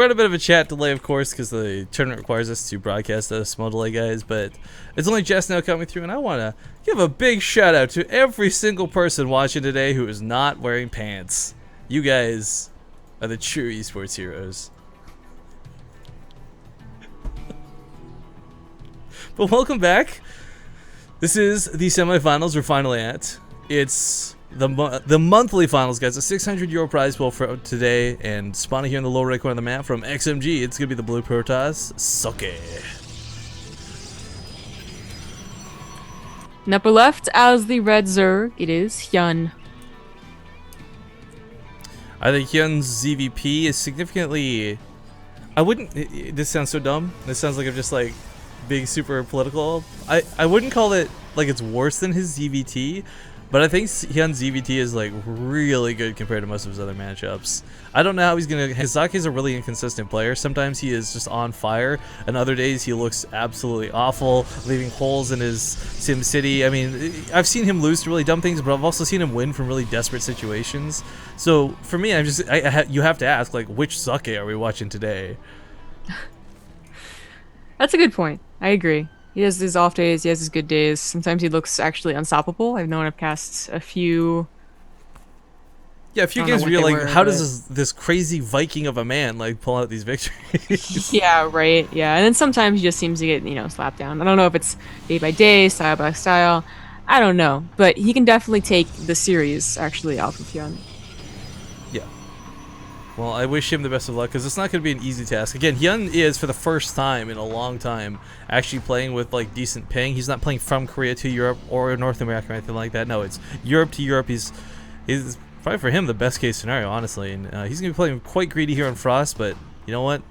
We're at a bit of a chat delay, of course, because the tournament requires us to broadcast at a small delay, guys, but it's only just now coming through, and I want to give a big shout out to every single person watching today who is not wearing pants. You guys are the true esports heroes. But welcome back. This is the semifinals we're finally at. It's the monthly finals, guys. A 600 euro prize pool for today, and spawning here in the lower right corner of the map from XMG, it's gonna be the blue Protoss, Socke. And upper left, as the red Zerg, it is Hyun. I think Hyun's ZVP is significantly... I wouldn't... This sounds so dumb. This sounds like I'm just like being super political. I wouldn't call it like it's worse than his ZVT, but I think Hyun's ZVT is like really good compared to most of his other matchups. I don't know how he's gonna... Socke is a really inconsistent player. Sometimes he is just on fire, and other days he looks absolutely awful, leaving holes in his Sim City. I mean, I've seen him lose to really dumb things, but I've also seen him win from really desperate situations. So for me, I'm just... you have to ask, like, which Socke are we watching today? That's a good point. I agree. He has his off days, he has his good days. Sometimes he looks actually unstoppable. I've known him cast a few... Yeah, a few games where you're like, how does this crazy Viking of a man like pull out these victories? Yeah, right. Yeah, and then sometimes he just seems to get, slapped down. I don't know if it's day by day, style by style. I don't know, but he can definitely take the series actually off of Hyun. Yeah. Well, I wish him the best of luck, because it's not going to be an easy task. Again, Hyun is, for the first time in a long time, actually playing with like decent ping. He's not playing from Korea to Europe or North America or anything like that. No, it's Europe to Europe. He's probably, for him, the best case scenario, honestly. And he's going to be playing quite greedy here on Frost, but you know what?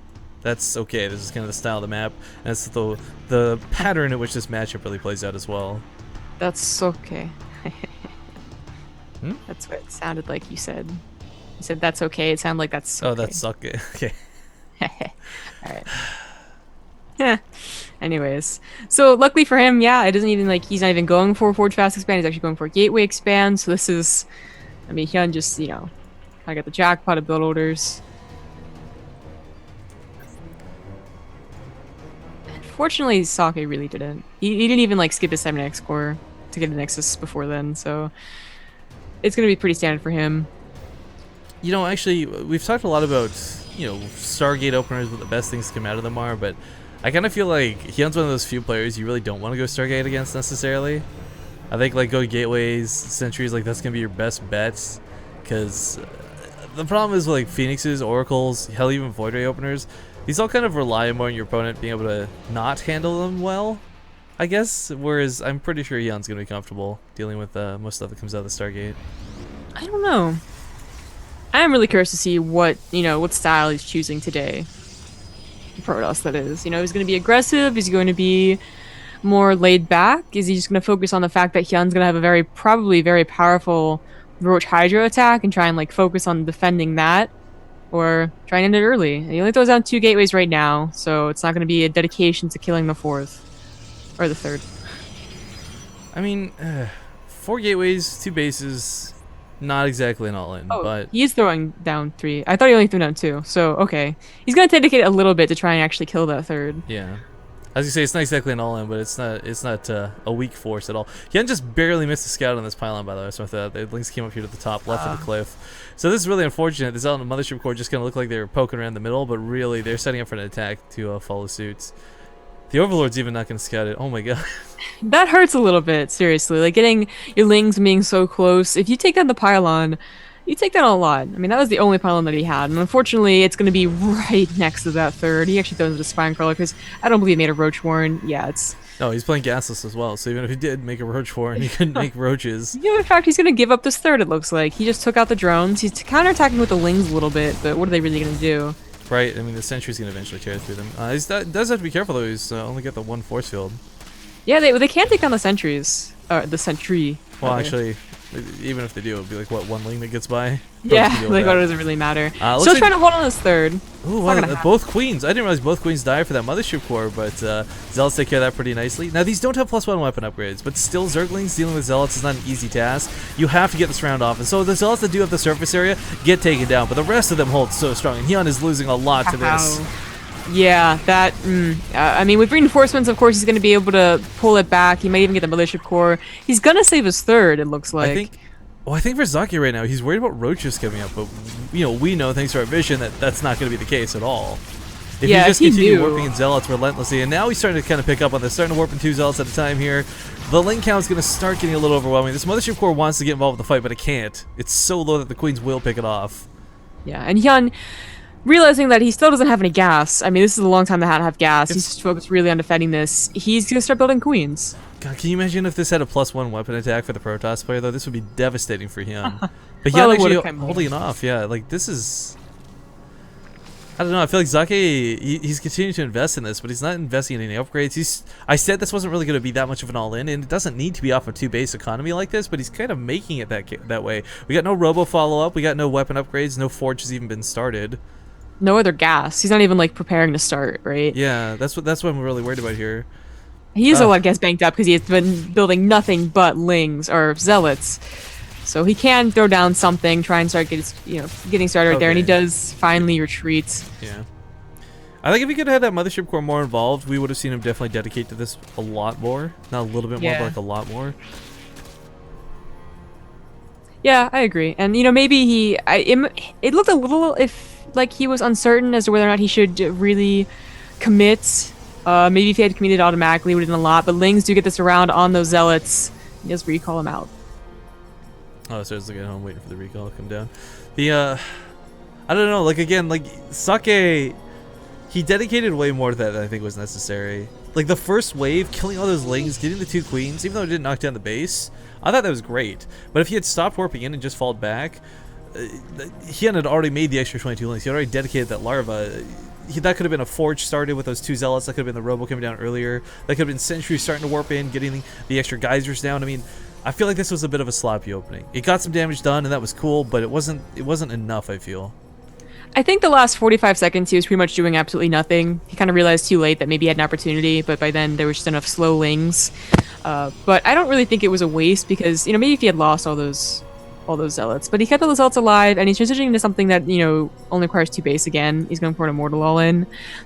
That's okay. This is kind of the style of the map, and that's the pattern in which this matchup really plays out as well. That's okay. That's what it sounded like you said. You said that's okay. It sounded like that's okay. Oh, that's okay. Okay. Alright. Yeah. Anyways. So luckily for him, yeah, it doesn't even he's not even going for a Forge Fast expand, he's actually going for a Gateway expand. So this is, I mean, Hyun just, kinda got the jackpot of build orders. Fortunately, Socke really didn't. He didn't even skip his 7x core to get a Nexus before then, so it's gonna be pretty standard for him. Actually, we've talked a lot about, Stargate openers, what the best things to come out of them are, but I kind of feel like Hyun's one of those few players you really don't want to go Stargate against necessarily. I think, go Gateways, Sentries, that's going to be your best bets, because the problem is, Phoenixes, Oracles, hell, even Void Ray openers, these all kind of rely more on your opponent being able to not handle them well, I guess, whereas I'm pretty sure Hyun's going to be comfortable dealing with most stuff that comes out of the Stargate. I don't know. I am really curious to see what style he's choosing today. Protoss, that is. He's going to be aggressive. He's going to be more laid back. Is he just going to focus on the fact that Hyun's going to have a probably very powerful Roach Hydra attack and try and focus on defending that, or try and end it early? And he only throws down 2 gateways right now, so it's not going to be a dedication to killing the 4th or the 3rd. I mean, 4 gateways, 2 bases. Not exactly an all-in, but... He's throwing down 3. I thought he only threw down 2, so okay. He's going to dedicate a little bit to try and actually kill that 3rd. Yeah. As you say, it's not exactly an all-in, but it's not a weak force at all. Hyun just barely missed a scout on this pylon, by the way, so the links came up here to the top left of the cliff. So this is really unfortunate. This out in the Mothership core just kind of looked like they were poking around the middle, but really they're setting up for an attack to follow suit. The Overlord's even not going to scout it. Oh my god. That hurts a little bit, seriously. Getting your Lings being so close. If you take down the pylon, you take down a lot. I mean, that was the only pylon that he had. And unfortunately, it's going to be right next to that 3rd. He actually throws it a Spine Crawler because I don't believe he made a Roach Warren. Yeah, it's... No, he's playing Gasless as well. So even if he did make a Roach Warren, he couldn't make Roaches. In fact, he's going to give up this 3rd, it looks like. He just took out the drones. He's counterattacking with the Lings a little bit, but what are they really going to do? Right, I mean, the Sentry's going to eventually tear through them. He does have to be careful, though. He's only got the 1 force field. Yeah, they can't take down the Sentries. The Sentry. Well, actually, Even if they do, it'll be like, what, one link that gets by? Yeah, like what does it really matter? Still like, trying to hold on this third. Ooh, wow, both queens. I didn't realize both queens die for that mothership core, but Zealots take care of that pretty nicely. Now, these don't have +1 weapon upgrades, but still, Zerglings dealing with Zealots is not an easy task. You have to get this round off, and so the Zealots that do have the surface area get taken down, but the rest of them hold so strong, and Hyun is losing a lot to this. Yeah, that, I mean, with reinforcements, of course, he's going to be able to pull it back. He might even get the Mothership Core. He's going to save his third, it looks like. I think for Socke right now, he's worried about roaches coming up, but, you know, we know, thanks to our vision, that that's not going to be the case at all. If you just continue warping in Zealots relentlessly, and now he's starting to kind of pick up on this, starting to warp in 2 Zealots at a time here, the link count is going to start getting a little overwhelming. This Mothership Core wants to get involved with the fight, but it can't. It's so low that the Queens will pick it off. Yeah, and Hyun, realizing that he still doesn't have any gas. I mean, this is a long time to have gas. He's just focused really on defending this. He's gonna start building queens. God, can you imagine if this had a +1 weapon attack for the Protoss player, though? This would be devastating for Hyun. But well, Hyun actually holding it off. Yeah, like, this is... I don't know, I feel like Socke, he's continuing to invest in this, but he's not investing in any upgrades. I said this wasn't really going to be that much of an all-in, and it doesn't need to be off of 2 base economy like this, but he's kind of making it that way. We got no robo follow-up, we got no weapon upgrades, no forge has even been started. No other gas. He's not even like preparing to start, right? Yeah, that's what I'm really worried about here. He has a lot of gas banked up because he has been building nothing but lings or zealots. So he can throw down something, try and start getting started right there, and he does finally retreat. Yeah. I think if he could have had that Mothership Core more involved, we would have seen him definitely dedicate to this a lot more. Not a little bit more, but like a lot more. Yeah, I agree. And you know, maybe it looked a little like he was uncertain as to whether or not he should really commit. Maybe if he had committed automatically, he would have done a lot. But Lings do get this around on those zealots. He does recall him out. Oh, so I was looking at home waiting for the recall to come down. I don't know. Like again, like Socke, he dedicated way more to that than I think was necessary. Like the first wave, killing all those Lings, getting the 2 queens, even though it didn't knock down the base, I thought that was great. But if he had stopped warping in and just falled back, Hyun had already made the extra 22 Lings. He already dedicated that larva. That could have been a forge started with those 2 zealots. That could have been the robo coming down earlier. That could have been Sentry starting to warp in, getting the extra geysers down. I mean, I feel like this was a bit of a sloppy opening. It got some damage done, and that was cool, but it wasn't enough, I feel. I think the last 45 seconds he was pretty much doing absolutely nothing. He kind of realized too late that maybe he had an opportunity, but by then there was just enough slow Lings. But I don't really think it was a waste because, you know, maybe if he had lost all those zealots, but he kept all the zealots alive, and he's transitioning into something that, you know, only requires 2 base again. He's going for an immortal all-in,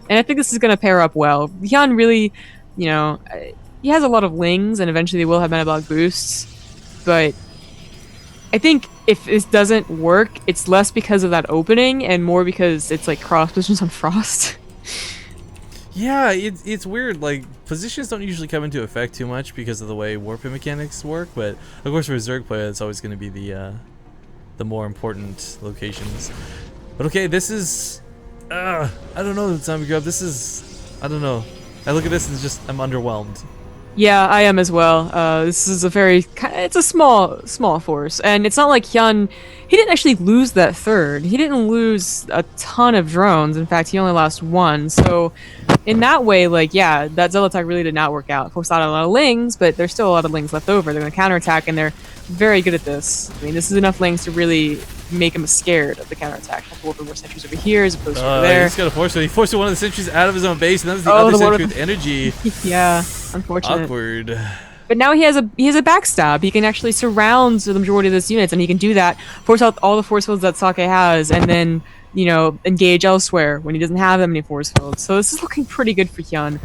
and I think this is going to pair up well. Hyun really, you know, he has a lot of Lings, and eventually they will have metabolic boosts, but I think if this doesn't work, it's less because of that opening and more because it's like cross positions on Frost. Yeah, it's weird. Like, positions don't usually come into effect too much because of the way warping mechanics work, but of course for a Zerg player, it's always going to be the more important locations. But okay, this is... I don't know, Zombie Grub, this is... I don't know. I look at this and I'm underwhelmed. Yeah, I am as well. This is it's a small force, and it's not like Hyun, he didn't actually lose that third. He didn't lose a ton of drones. In fact, he only lost 1. So, in that way, like, yeah, that Zealot attack really did not work out. Forced out a lot of Lings, but there's still a lot of Lings left over. They're going to counterattack, and they're very good at this. I mean, this is enough Lings to really make him scared of the counterattack. A couple of the more sentries over here as opposed to over there. He's got to force it. He forced one of the sentries out of his own base, and that was the other sentry with energy. Yeah, unfortunate. Awkward. But now he has a backstab. He can actually surround the majority of those units, and he can do that, force out all the force fields that Socke has, and then, you know, engage elsewhere when he doesn't have that many force fields. So this is looking pretty good for Hyun.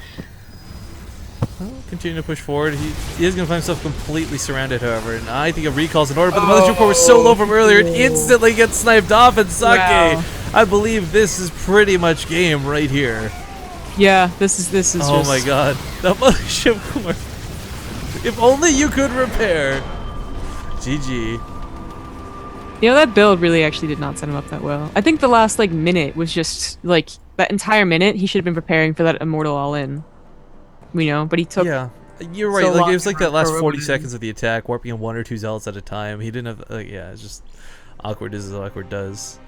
Well, continue to push forward. He is going to find himself completely surrounded, however, and I think a recall's in order, but the Mothership Core was so low from earlier, it instantly gets sniped off, and Socke, I believe this is pretty much game right here. Yeah, this is oh my god, the Mothership Core. If only you could repair. GG. You know, that build really actually did not set him up that well. I think the last, like, minute was just, like, that entire minute, he should have been preparing for that immortal all-in. You know, but he took... Yeah, you're right. Like, it was like that last 40 seconds of the attack, warping in 1 or 2 zealots at a time. He didn't have... yeah, it's just awkward as awkward does.